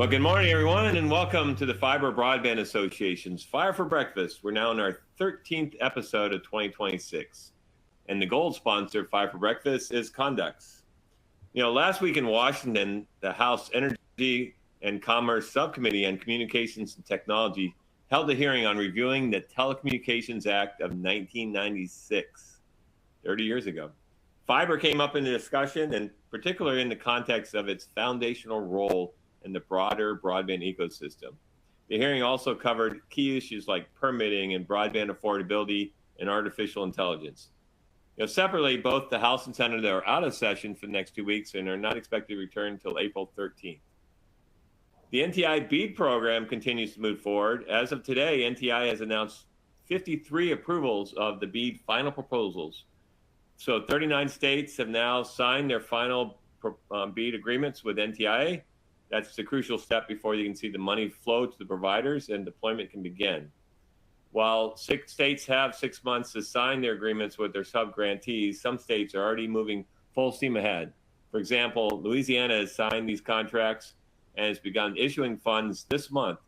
Well, good morning, everyone, and welcome to the Fiber Broadband Association's Fire for Breakfast. We're now in our 13th episode of 2026, and the gold sponsor of Fire for Breakfast is Conducts. Last week in Washington, the House Energy and Commerce Subcommittee on Communications and Technology held a hearing on reviewing the Telecommunications Act of 1996, 30 years ago. Fiber came up in the discussion, and particularly in the context of its foundational role in the broader broadband ecosystem. The hearing also covered key issues like permitting and broadband affordability and artificial intelligence. Separately, both the House and Senate are out of session for the next 2 weeks and are not expected to return until April 13th. The NTI BEAD program continues to move forward. As of today, NTI has announced 53 approvals of the BEAD final proposals. So 39 states have now signed their final BEAD agreements with NTIA. That's the crucial step before you can see the money flow to the providers and deployment can begin. While 6 states have 6 months to sign their agreements with their sub-grantees, some states are already moving full steam ahead. For example, Louisiana has signed these contracts and has begun issuing funds this month.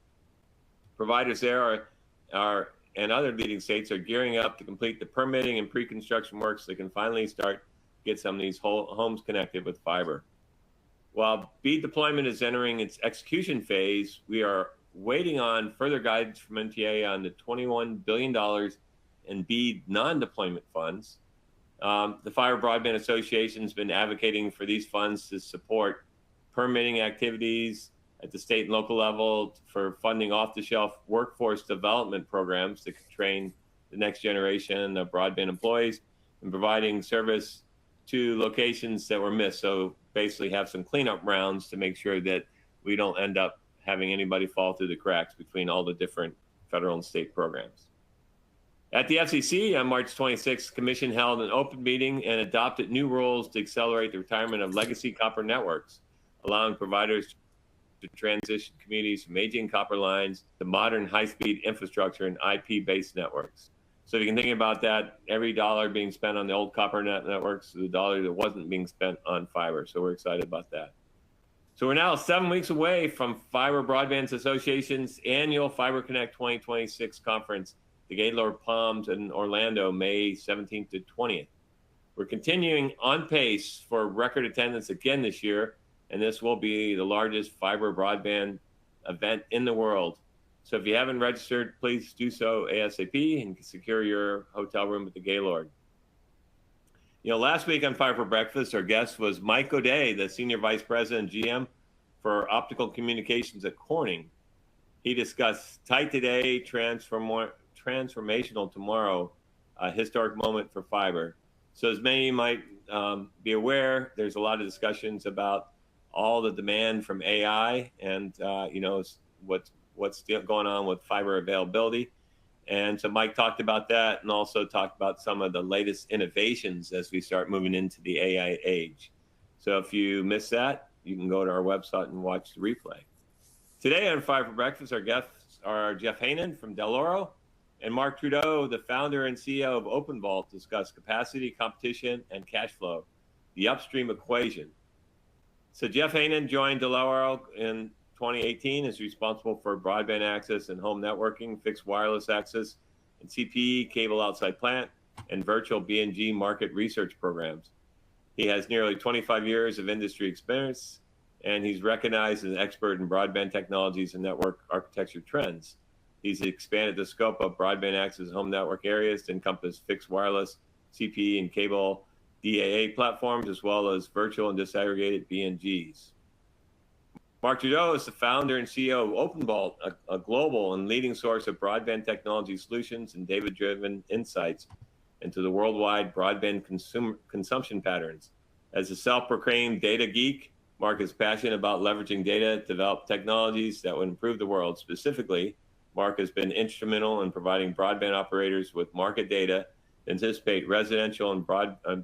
Providers there and other leading states are gearing up to complete the permitting and pre-construction work so they can finally start get some of these homes connected with fiber. While BEAD deployment is entering its execution phase, we are waiting on further guidance from NTIA on the $21 billion in BEAD non-deployment funds. The Fiber Broadband Association has been advocating for these funds to support permitting activities at the state and local level, for funding off-the-shelf workforce development programs to train the next generation of broadband employees, and providing service to locations that were missed. So basically have some cleanup rounds to make sure that we don't end up having anybody fall through the cracks between all the different federal and state programs. At the FCC on March 26th, the Commission held an open meeting and adopted new rules to accelerate the retirement of legacy copper networks, allowing providers to transition communities from aging copper lines to modern high-speed infrastructure and IP-based networks. So if you can think about that, every dollar being spent on the old copper networks is the dollar that wasn't being spent on fiber. So we're excited about that. So we're now 7 weeks away from Fiber Broadband Association's annual Fiber Connect 2026 conference, the Gaylord Palms in Orlando, May 17th to 20th. We're continuing on pace for record attendance again this year, and this will be the largest fiber broadband event in the world. So if you haven't registered, please do so ASAP and secure your hotel room at the Gaylord. Last week on Fire for Breakfast, our guest was Mike O'Day, the Senior Vice President and GM for Optical Communications at Corning. He discussed tight today, transformational tomorrow, a historic moment for fiber. So as many of you might be aware, there's a lot of discussions about all the demand from AI and what's going on with fiber availability. And so Mike talked about that and also talked about some of the latest innovations as we start moving into the AI age. So if you missed that, you can go to our website and watch the replay. Today on Fire for Breakfast, our guests are Jeff Heynen from Dell'Oro and Mark Trudeau, the founder and CEO of OpenVault, to discuss capacity, competition, and cash flow, the Upstream equation. So Jeff Heynen joined Dell'Oro in 2018 is responsible for broadband access and home networking, fixed wireless access, and CPE, cable outside plant, and virtual BNG market research programs. He has nearly 25 years of industry experience, and he's recognized as an expert in broadband technologies and network architecture trends. He's expanded the scope of broadband access and home network areas to encompass fixed wireless, CPE, and cable DAA platforms, as well as virtual and disaggregated BNGs. Mark Trudeau is the founder and CEO of OpenVault, a global and leading source of broadband technology solutions and data-driven insights into the worldwide broadband consumption patterns. As a self-proclaimed data geek, Mark is passionate about leveraging data to develop technologies that would improve the world. Specifically, Mark has been instrumental in providing broadband operators with market data to anticipate residential and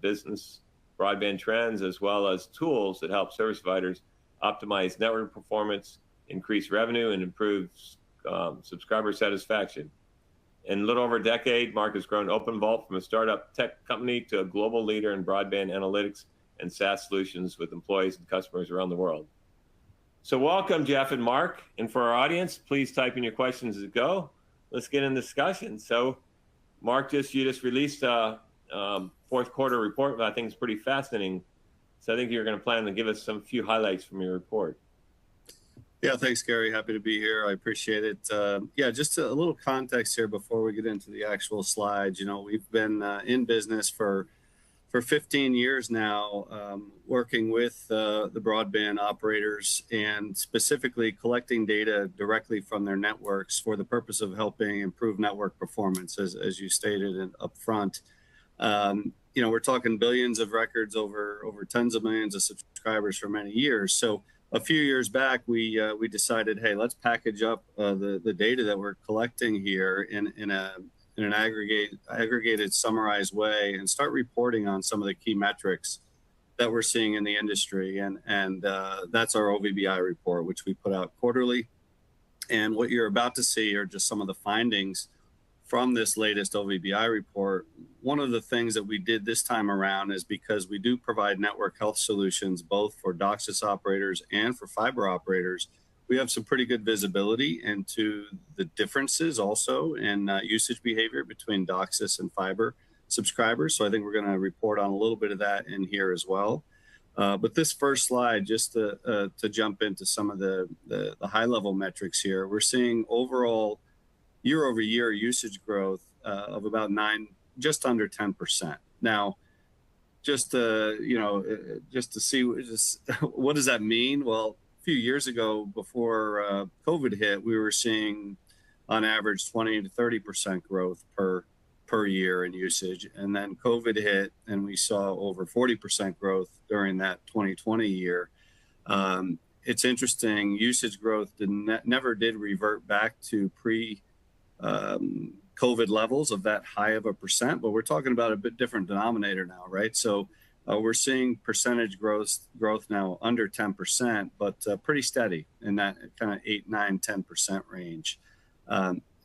business broadband trends, as well as tools that help service providers optimize network performance, increase revenue, and improve subscriber satisfaction. In a little over a decade, Mark has grown OpenVault from a startup tech company to a global leader in broadband analytics and SaaS solutions with employees and customers around the world. So welcome, Jeff and Mark. And for our audience, please type in your questions as we go. Let's get in discussion. So Mark, you just released a fourth quarter report, but I think it's pretty fascinating. So I think you're going to plan to give us some few highlights from your report. Yeah, thanks, Gary. Happy to be here. I appreciate it. Yeah, just a little context here before we get into the actual slides. You know, we've been in business for 15 years now, working with the broadband operators and specifically collecting data directly from their networks for the purpose of helping improve network performance, as you stated up front. You know, we're talking billions of records over tens of millions of subscribers for many years. So a few years back, we decided, hey, let's package up the data that we're collecting here in an aggregated, summarized way and start reporting on some of the key metrics that we're seeing in the industry. And that's our OVBI report, which we put out quarterly. And what you're about to see are just some of the findings from this latest OVBI report. One of the things that we did this time around is because we do provide network health solutions, both for DOCSIS operators and for fiber operators, we have some pretty good visibility into the differences also in usage behavior between DOCSIS and fiber subscribers. So I think we're going to report on a little bit of that in here as well. But this first slide, just to jump into some of the high-level metrics here, we're seeing overall year-over-year usage growth of about just under 10%. Now, just to see what does that mean? Well, few years ago, before COVID hit, we were seeing on average 20 to 30% growth per year in usage. And then COVID hit and we saw over 40% growth during that 2020 year. It's interesting, usage growth never did revert back to pre-COVID levels of that high of a percent, but we're talking about a bit different denominator now, right? So we're seeing percentage growth now under 10%, but pretty steady in that kind of 8, 9, 10% range.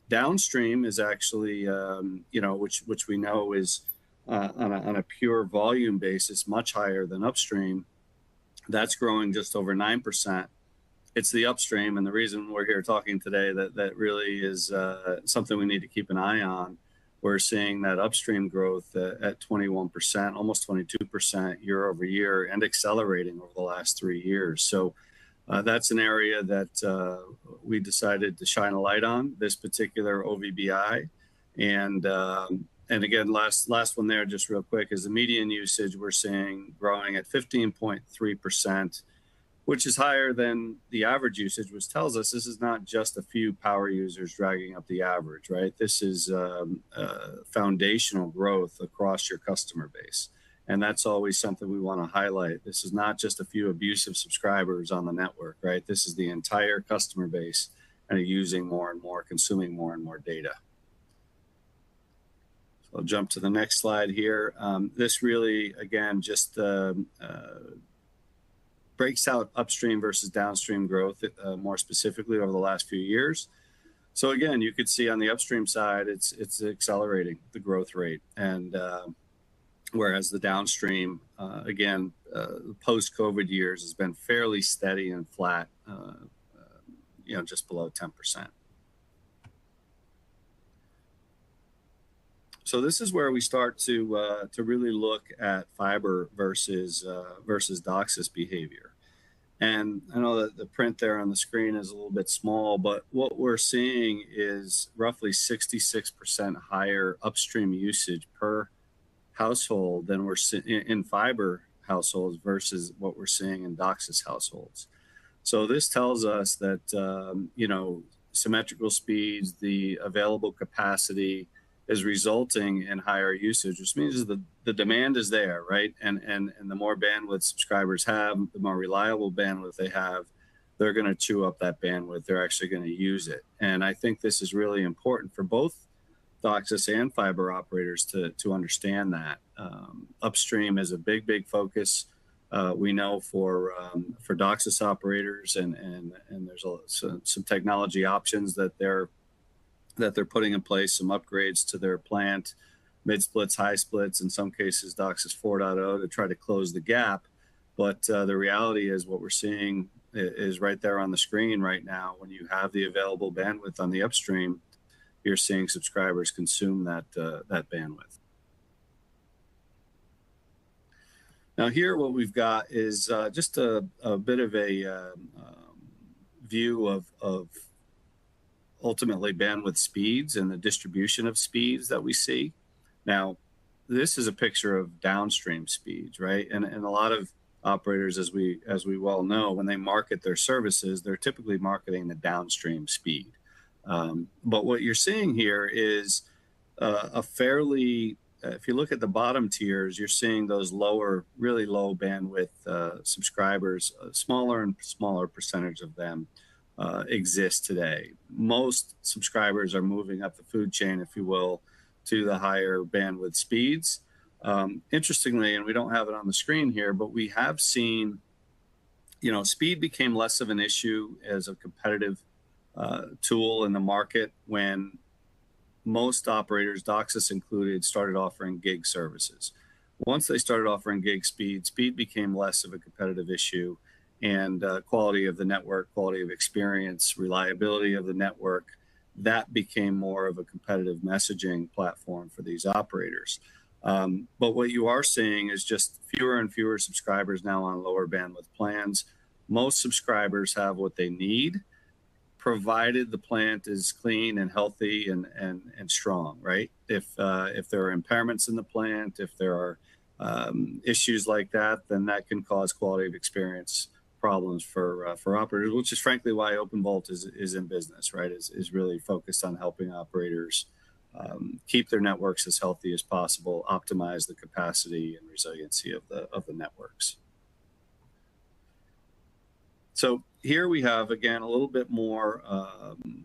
Downstream is actually, which we know is on a pure volume basis, much higher than upstream. That's growing just over 9%. It's the upstream, and the reason we're here talking today that really is something we need to keep an eye on. We're seeing that upstream growth at 21%, almost 22% year over year, and accelerating over the last 3 years. So that's an area that we decided to shine a light on, this particular OVBI. And again, last one there, just real quick, is the median usage we're seeing growing at 15.3%. Which is higher than the average usage, which tells us this is not just a few power users dragging up the average, right? This is foundational growth across your customer base. And that's always something we want to highlight. This is not just a few abusive subscribers on the network, right? This is the entire customer base and using more and more, consuming more and more data. So I'll jump to the next slide here. This really, again, just breaks out upstream versus downstream growth more specifically over the last few years. So again, you could see on the upstream side, it's accelerating the growth rate. And whereas the downstream, again, post-COVID years has been fairly steady and flat, just below 10%. So this is where we start to really look at fiber versus DOCSIS behavior. And I know that the print there on the screen is a little bit small, but what we're seeing is roughly 66% higher upstream usage per household than we're seeing in fiber households versus what we're seeing in DOCSIS households. So this tells us that, symmetrical speeds, the available capacity, is resulting in higher usage, which means the demand is there, right? And the more bandwidth subscribers have, the more reliable bandwidth they have, they're going to chew up that bandwidth. They're actually going to use it. And I think this is really important for both DOCSIS and fiber operators to understand that. Upstream is a big focus. We know for DOCSIS operators, and there's some technology options that they're putting in place, some upgrades to their plant, mid splits, high splits, in some cases DOCSIS 4.0 to try to close the gap. But the reality is what we're seeing is right there on the screen right now. When you have the available bandwidth on the upstream, you're seeing subscribers consume that bandwidth. Now here, what we've got is just a bit of a view of ultimately bandwidth speeds and the distribution of speeds that we see. Now, this is a picture of downstream speeds, right? And a lot of operators, as we well know, when they market their services, they're typically marketing the downstream speed. But what you're seeing here is a fairly, if you look at the bottom tiers, you're seeing those lower, really low bandwidth subscribers, a smaller and smaller percentage of them exist today. Most subscribers are moving up the food chain, if you will, to the higher bandwidth speeds. Interestingly, and we don't have it on the screen here, but we have seen, speed became less of an issue as a competitive tool in the market when most operators, DOCSIS included, started offering gig services. Once they started offering gig speed became less of a competitive issue, and quality of the network, quality of experience, reliability of the network, that became more of a competitive messaging platform for these operators. But what you are seeing is just fewer and fewer subscribers now on lower bandwidth plans. Most subscribers have what they need, provided the plant is clean and healthy and strong, right? If there are impairments in the plant, if there are issues like that, then that can cause quality of experience problems for operators, which is frankly why OpenVault is in business, right? Is really focused on helping operators keep their networks as healthy as possible, optimize the capacity and resiliency of the networks. So here we have, again, a little bit more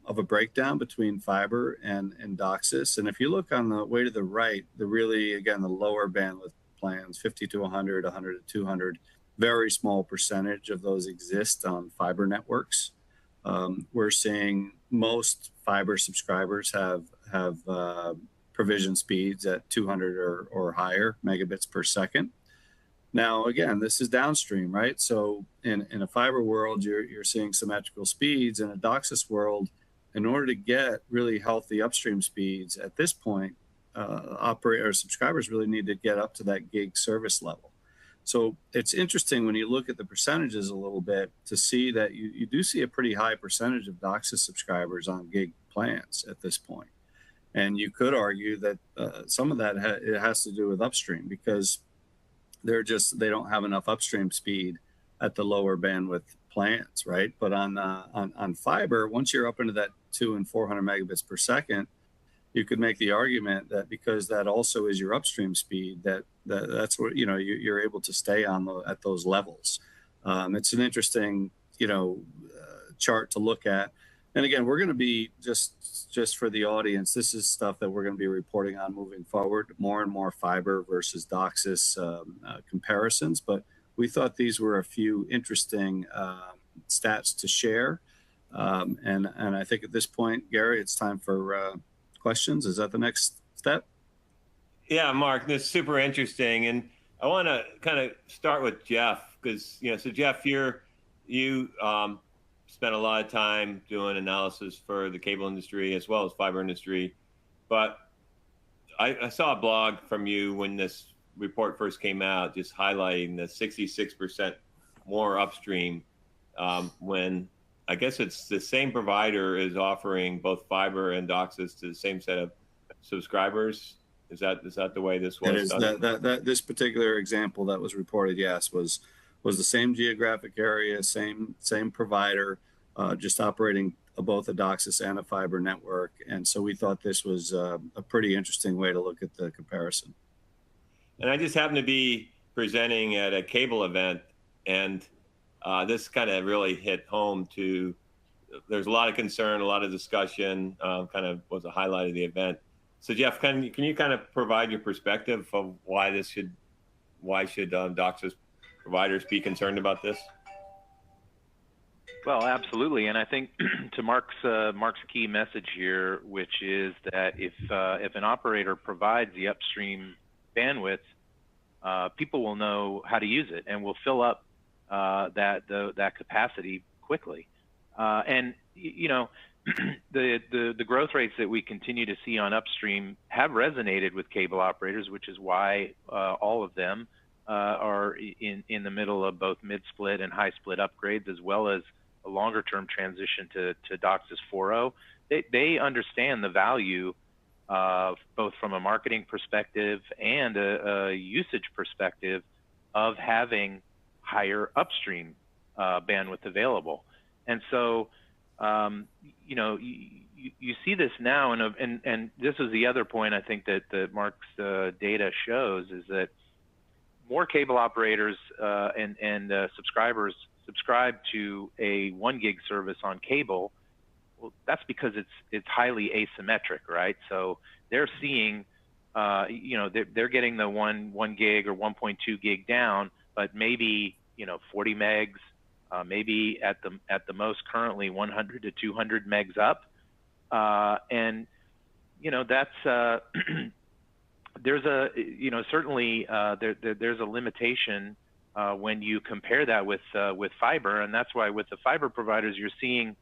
of a breakdown between fiber and DOCSIS. And if you look on the way to the right, the lower bandwidth plans, 50 to 100, 100 to 200, very small percentage of those exist on fiber networks. We're seeing most fiber subscribers have provision speeds at 200 or higher megabits per second. Now, again, this is downstream, right? So in a fiber world, you're seeing symmetrical speeds. In a DOCSIS world, in order to get really healthy upstream speeds at this point, subscribers really need to get up to that gig service level. So it's interesting when you look at the percentages a little bit to see that you do see a pretty high percentage of DOCSIS subscribers on gig plans at this point. And you could argue that some of that it has to do with upstream, because they don't have enough upstream speed at the lower bandwidth plans, right? But on fiber, once you're up into that 200 and 400 megabits per second, you could make the argument that because that also is your upstream speed, that's what you're able to stay on at those levels. It's an interesting chart to look at. And again, we're going to be just for the audience, this is stuff that we're going to be reporting on moving forward, more and more fiber versus DOCSIS comparisons. But we thought these were a few interesting stats to share. And I think at this point, Gary, it's time for questions. Is that the next step? Yeah, Mark, this is super interesting. And I want to kind of start with Jeff, because, so Jeff, you spent a lot of time doing analysis for the cable industry as well as fiber industry. But I saw a blog from you when this report first came out, just highlighting the 66% more upstream when I guess it's the same provider is offering both fiber and DOCSIS to the same set of subscribers. Is that the way this was? It is. This particular example that was reported, yes, was the same geographic area, same provider, just operating both a DOCSIS and a fiber network. And so we thought this was a pretty interesting way to look at the comparison. And I just happened to be presenting at a cable event, and this kind of really hit home to, there's a lot of concern, a lot of discussion, kind of was a highlight of the event. So Jeff, can you kind of provide your perspective of why should DOCSIS providers be concerned about this? Well, absolutely, and I think to Mark's key message here, which is that if an operator provides the upstream bandwidth, people will know how to use it and will fill up that capacity quickly. And the growth rates that we continue to see on Upstream have resonated with cable operators, which is why all of them are in the middle of both mid-split and high-split upgrades, as well as a longer-term transition to DOCSIS 4.0. They understand the value of, both from a marketing perspective and a usage perspective, of having higher upstream bandwidth available. And so, you see this now, and this is the other point I think that Mark's data shows, is that more cable operators and subscribers subscribe to a 1 gig service on cable. Well, that's because it's highly asymmetric, right? So they're seeing, they're getting the 1 gig or 1.2 gig down, but maybe 40 megs, maybe at the most currently 100 to 200 megs up, and that's there's a certainly there's a limitation when you compare that with fiber, and that's why with the fiber providers you're seeing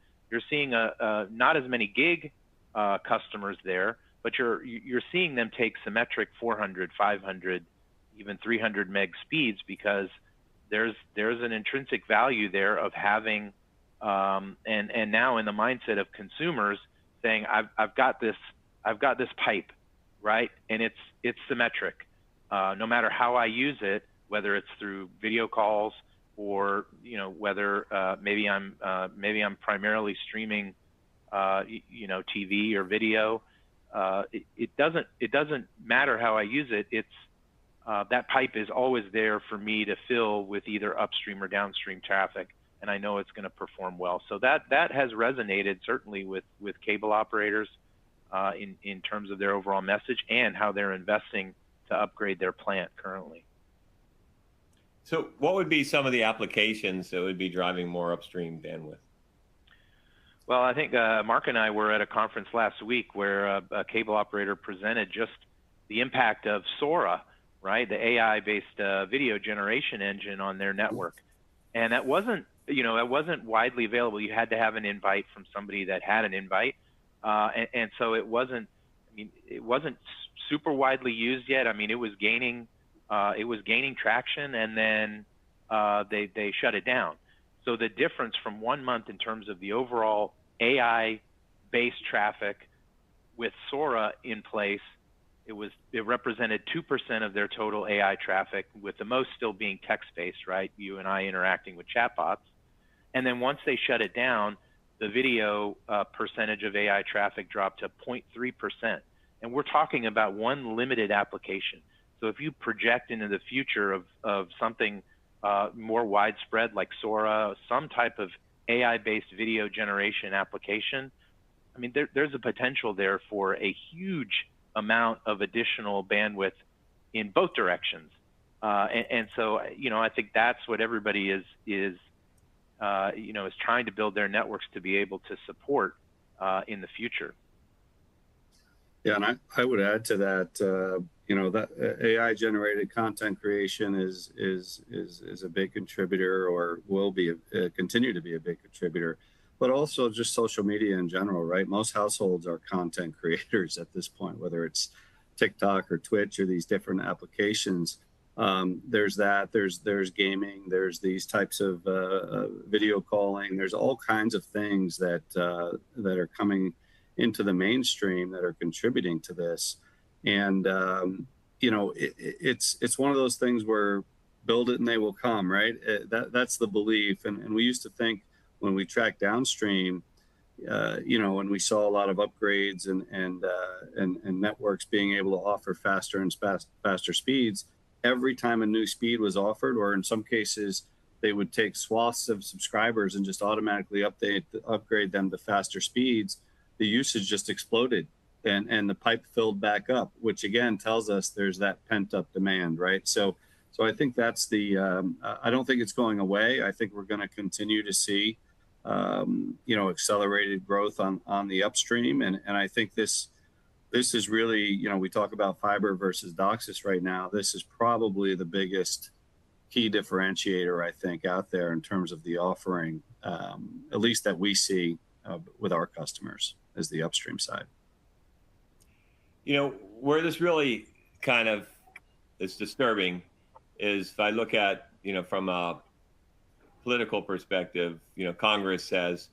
not as many gig customers there, but you're seeing them take symmetric 400, 500, even 300 meg speeds, because there's an intrinsic value there of having and now in the mindset of consumers saying, I've got this pipe, right, and it's symmetric, no matter how I use it, whether it's through video calls or whether maybe I'm primarily streaming TV or video. It doesn't matter how I use it. It's that pipe is always there for me to fill with either upstream or downstream traffic, and I know it's going to perform well. So that has resonated certainly with cable operators in terms of their overall message and how they're investing to upgrade their plant currently. So what would be some of the applications that would be driving more upstream bandwidth? Well, I think Mark and I were at a conference last week where a cable operator presented just the impact of Sora, right, the AI-based video generation engine on their network. And that wasn't widely available. You had to have an invite from somebody that had an invite. And so it wasn't super widely used yet. I mean, it was gaining traction, and then they shut it down. So the difference from 1 month in terms of the overall AI-based traffic with Sora in place, it represented 2% of their total AI traffic, with the most still being text-based, right? You and I interacting with chatbots. And then once they shut it down, the video percentage of AI traffic dropped to 0.3%. And we're talking about one limited application. So if you project into the future of something more widespread like Sora, some type of AI-based video generation application, I mean, there's a potential there for a huge amount of additional bandwidth in both directions. And so, I think that's what everybody is trying to build their networks to be able to support in the future. Yeah, and I would add to that, that AI-generated content creation is a big contributor, or will be continue to be a big contributor, but also just social media in general, right? Most households are content creators at this point, whether it's TikTok or Twitch or these different applications. There's gaming, there's these types of video calling. There's all kinds of things that are coming into the mainstream that are contributing to this. And, it's one of those things where build it and they will come, right? That's the belief. And we used to think when we tracked downstream, when we saw a lot of upgrades and networks being able to offer faster and faster speeds, every time a new speed was offered, or in some cases, they would take swaths of subscribers and just automatically upgrade them to faster speeds, the usage just exploded and the pipe filled back up, which again tells us there's that pent up demand, right? So I think that's I don't think it's going away. I think we're going to continue to see, accelerated growth on the upstream. And I think this is really, we talk about fiber versus DOCSIS right now. This is probably the biggest key differentiator, I think, out there in terms of the offering, at least that we see with our customers, is the upstream side. You know, where this really kind of is disturbing is if I look at, you know, from a political perspective, you know, Congress has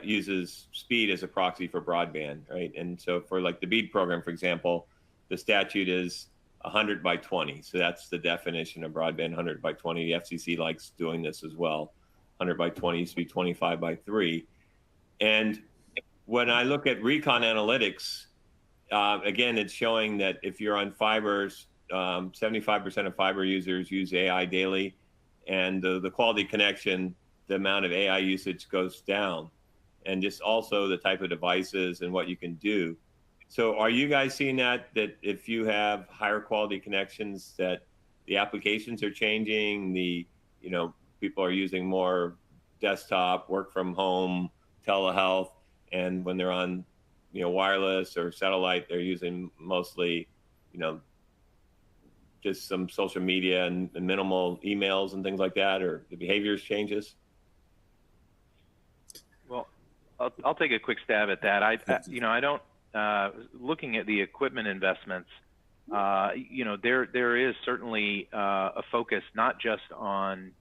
uses speed as a proxy for broadband, right? And so for like the BEAD program, for example, the statute is 100 by 20. So that's the definition of broadband, 100 by 20. The FCC likes doing this as well. 100 by 20 used to be 25 by 3. And when I look at Recon Analytics, again, it's showing that if you're on fibers, 75% of fiber users use AI daily, and the quality connection, the amount of AI usage goes down, and just also the type of devices and what you can do. So are you guys seeing that if you have higher quality connections, that the applications are changing, you know, people are using more desktop, work from home, telehealth, and when they're on, you know, wireless or satellite, they're using mostly, you know, just some social media and minimal emails and things like that, or the behaviors changes? Well, I'll take a quick stab at that. You know, I don't, looking at the equipment investments, you know, there is certainly a focus not just on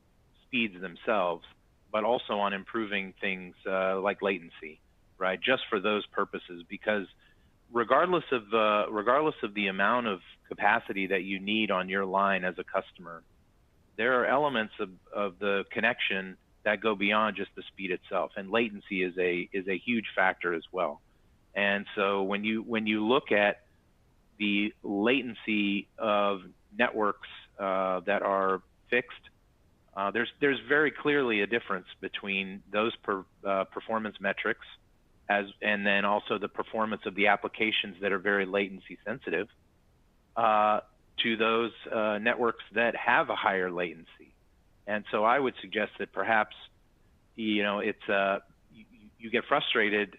speeds themselves, but also on improving things like latency, right? Just for those purposes, because regardless of the amount of capacity that you need on your line as a customer, there are elements of the connection that go beyond just the speed itself, and latency is a huge factor as well. And so when you look at the latency of networks that are fixed, there's very clearly a difference between those performance metrics and then also the performance of the applications that are very latency sensitive to those networks that have a higher latency. And so I would suggest that perhaps, you know, it's you get frustrated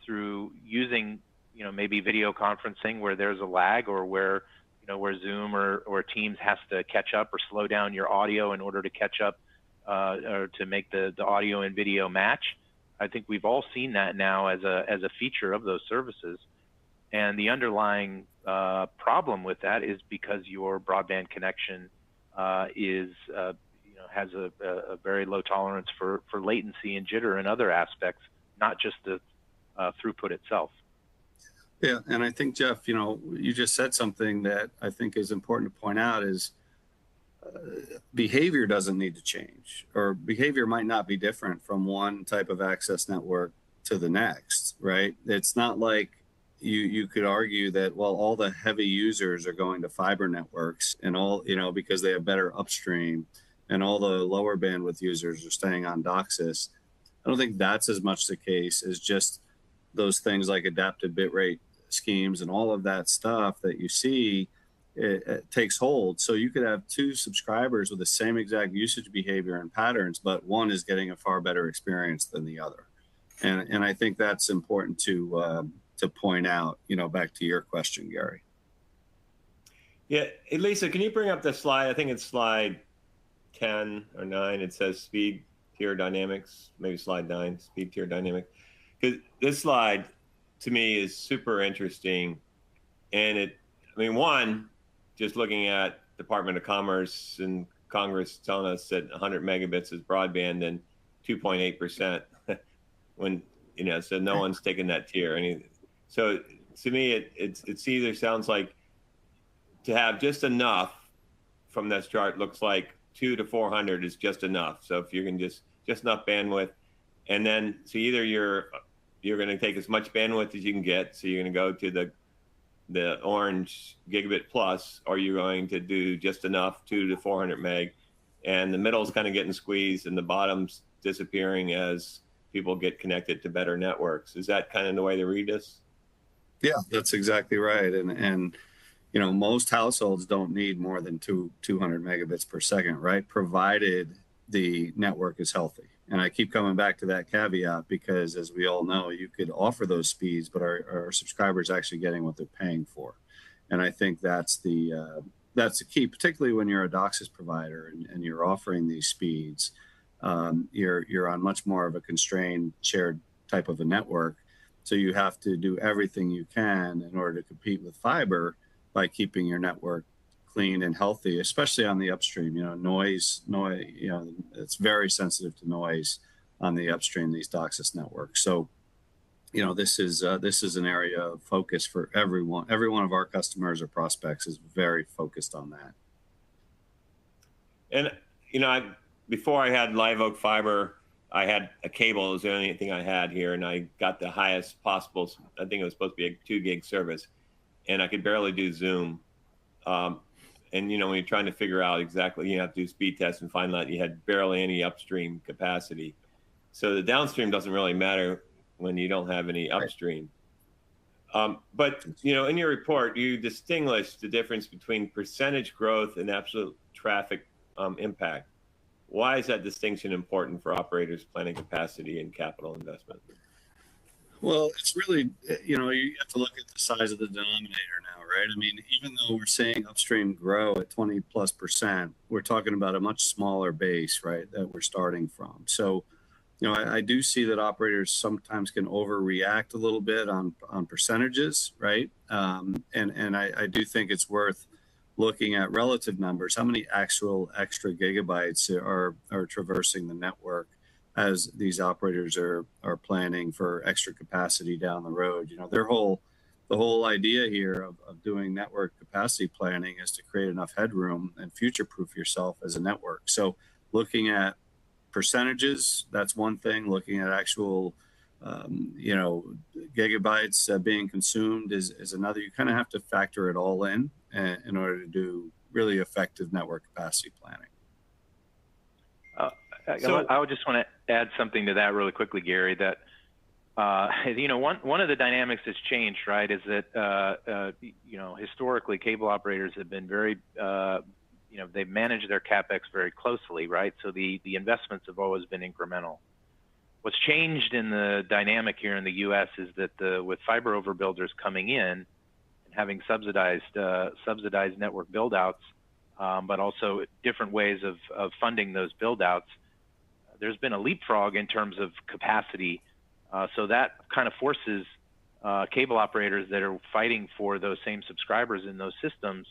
through using, you know, maybe video conferencing where there's a lag, or where, you know, where Zoom or Teams has to catch up or slow down your audio in order to catch up or to make the audio and video match. I think we've all seen that now as a feature of those services. And the underlying problem with that is because your broadband connection is, you know, has a very low tolerance for latency and jitter and other aspects, not just the throughput itself. Yeah, and I think, Jeff, you know, you just said something that I think is important to point out is behavior doesn't need to change, or behavior might not be different from one type of access network to the next, right? It's not like you could argue that, well, all the heavy users are going to fiber networks and all, you know, because they have better upstream, and all the lower bandwidth users are staying on DOCSIS. I don't think that's as much the case as just those things like adaptive bitrate schemes and all of that stuff that you see. It takes hold. So you could have two subscribers with the same exact usage behavior and patterns, but one is getting a far better experience than the other. And I think that's important to point out, you know, back to your question, Gary. Yeah. Hey, Lisa, can you bring up the slide? I think it's slide 10 or 9. It says speed tier dynamics, maybe slide 9, speed tier dynamic. Because this slide to me is super interesting. And I mean, one, just looking at Department of Commerce and Congress telling us that 100 megabits is broadband, and 2.8% when, you know, so no one's taking that tier. So to me, it either sounds like to have just enough from this chart looks like 200 to 400 is just enough. So if you can just enough bandwidth, and then so either you're going to take as much bandwidth as you can get, so you're going to go to the orange gigabit plus, or you're going to do just enough 200 to 400 meg, and the middle's kind of getting squeezed and the bottom's disappearing as people get connected to better networks. Is that kind of the way to read this? Yeah, that's exactly right. And you know, most households don't need more than 200 megabits per second, right? Provided the network is healthy. And I keep coming back to that caveat because, as we all know, you could offer those speeds, but our subscribers actually getting what they're paying for. And I think that's the that's the key, particularly when you're a DOCSIS provider and you're offering these speeds. You're on much more of a constrained shared type of a network. So you have to do everything you can in order to compete with fiber by keeping your network clean and healthy, especially on the upstream. Noise, it's very sensitive to noise on the upstream, these DOCSIS networks. So, this is an area of focus for everyone. Every one of our customers or prospects is very focused on that. And, before I had Live Oak Fiber, I had a cable. It was the only thing I had here, and I got the highest possible. I think it was supposed to be a 2 gig service, and I could barely do Zoom. And when you're trying to figure out exactly, you have to do speed tests and find out you had barely any upstream capacity. So the downstream doesn't really matter when you don't have any upstream. But in your report, you distinguish the difference between percentage growth and absolute traffic impact. Why is that distinction important for operators planning capacity and capital investment? Well, it's really, you have to look at the size of the denominator now, right? I mean, even though we're seeing upstream grow at 20+%, we're talking about a much smaller base, right, that we're starting from. So, I do see that operators sometimes can overreact a little bit on percentages, right? And I do think it's worth looking at relative numbers. How many actual extra gigabytes are traversing the network as these operators are planning for extra capacity down the road? The whole idea here of doing network capacity planning is to create enough headroom and future-proof yourself as a network. So looking at percentages, that's one thing. Looking at actual gigabytes being consumed is another. You kind of have to factor it all in order to do really effective network capacity planning. So I would just want to add something to that really quickly, Gary, that one of the dynamics that's changed, right, is that historically cable operators have been very they've managed their CapEx very closely, right? So the investments have always been incremental. What's changed in the dynamic here in the U.S. is that with fiber overbuilders coming in and having subsidized network buildouts, but also different ways of funding those buildouts, there's been a leapfrog in terms of capacity. So that kind of forces cable operators that are fighting for those same subscribers in those systems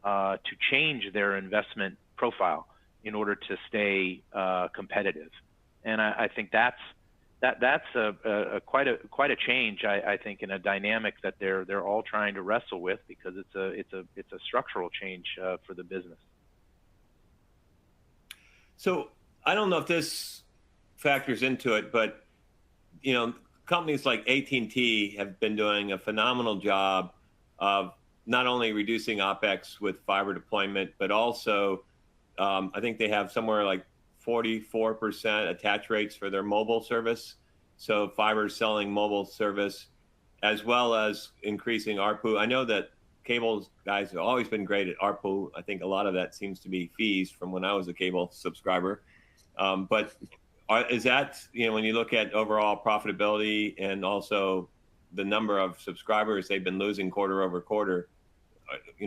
to change their investment profile in order to stay competitive. And I think that's quite a change. I think in a dynamic that they're all trying to wrestle with, because it's a structural change for the business. So I don't know if this factors into it, but companies like AT&T have been doing a phenomenal job of not only reducing OpEx with fiber deployment, but also I think they have somewhere like 44% attach rates for their mobile service. So fiber is selling mobile service as well as increasing ARPU. I know that cable guys have always been great at ARPU. I think a lot of that seems to be fees from when I was a cable subscriber. But is that, when you look at overall profitability and also the number of subscribers they've been losing quarter over quarter,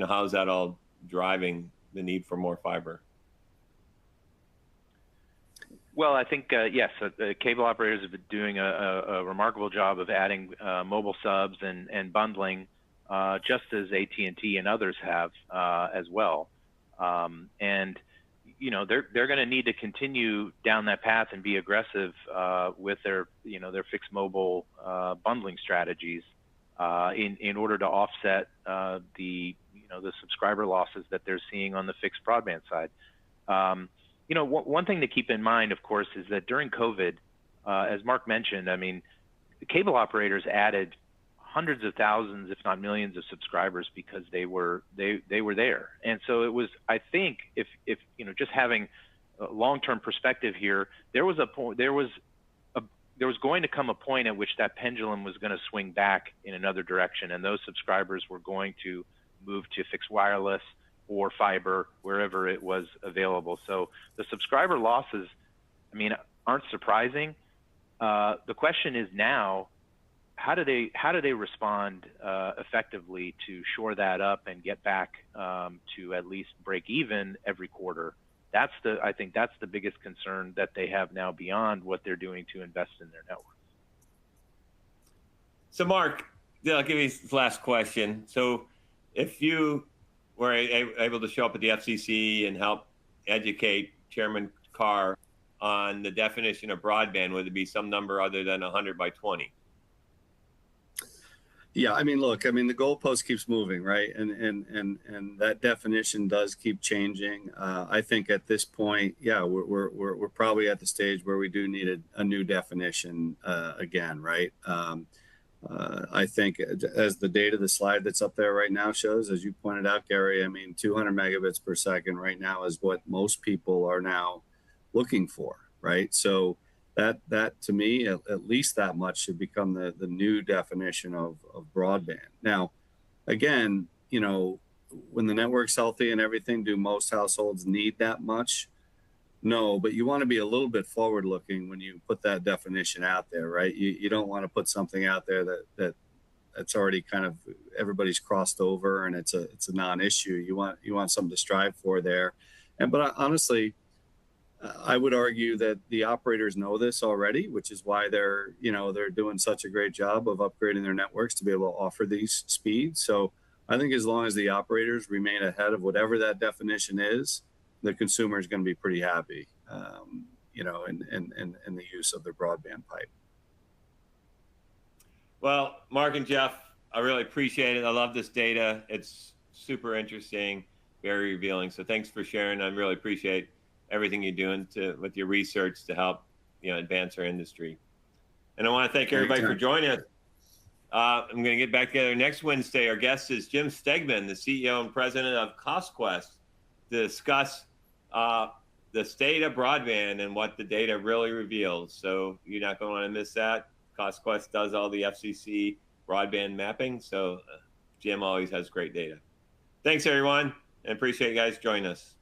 how is that all driving the need for more fiber? Well, I think, yes, cable operators have been doing a remarkable job of adding mobile subs and bundling, just as AT&T and others have as well. And, they're going to need to continue down that path and be aggressive with their fixed mobile bundling strategies in order to offset the subscriber losses that they're seeing on the fixed broadband side. One thing to keep in mind, of course, is that during COVID, as Mark mentioned, I mean, the cable operators added hundreds of thousands, if not millions, of subscribers because they were there. And so it was, I think, if just having a long-term perspective here, there was going to come a point at which that pendulum was going to swing back in another direction, and those subscribers were going to move to fixed wireless or fiber wherever it was available. So the subscriber losses, I mean, aren't surprising. The question is now, how do they respond effectively to shore that up and get back to at least break even every quarter? I think that's the biggest concern that they have now beyond what they're doing to invest in their networks. So Mark, I'll give you this last question. So if you were able to show up at the FCC and help educate Chairman Carr on the definition of broadband, would it be some number other than 100 by 20? Yeah, I mean, look, I mean, the goalpost keeps moving, right? And that definition does keep changing. I think at this point, yeah, we're probably at the stage where we do need a new definition again, right? I think as the data, the slide that's up there right now shows, as you pointed out, Gary, I mean, 200 megabits per second right now is what most people are now looking for, right? So that to me, at least that much should become the new definition of broadband. Now, again, you know, when the network's healthy and everything, do most households need that much? No, but you want to be a little bit forward looking when you put that definition out there, right? You don't want to put something out there that's already kind of everybody's crossed over and it's a non-issue. You want something to strive for there. But honestly, I would argue that the operators know this already, which is why they're doing such a great job of upgrading their networks to be able to offer these speeds. So I think as long as the operators remain ahead of whatever that definition is, the consumer is going to be pretty happy, in the use of their broadband pipe. Well, Mark and Jeff, I really appreciate it. I love this data. It's super interesting, very revealing. So thanks for sharing. I really appreciate everything you're doing with your research to help, advance our industry. And I want to thank everybody for joining us. I'm going to get back together next Wednesday. Our guest is Jim Stegman, the CEO and president of CostQuest, to discuss the state of broadband and what the data really reveals. So you're not going to want to miss that. CostQuest does all the FCC broadband mapping. So Jim always has great data. Thanks, everyone, and appreciate you guys joining us.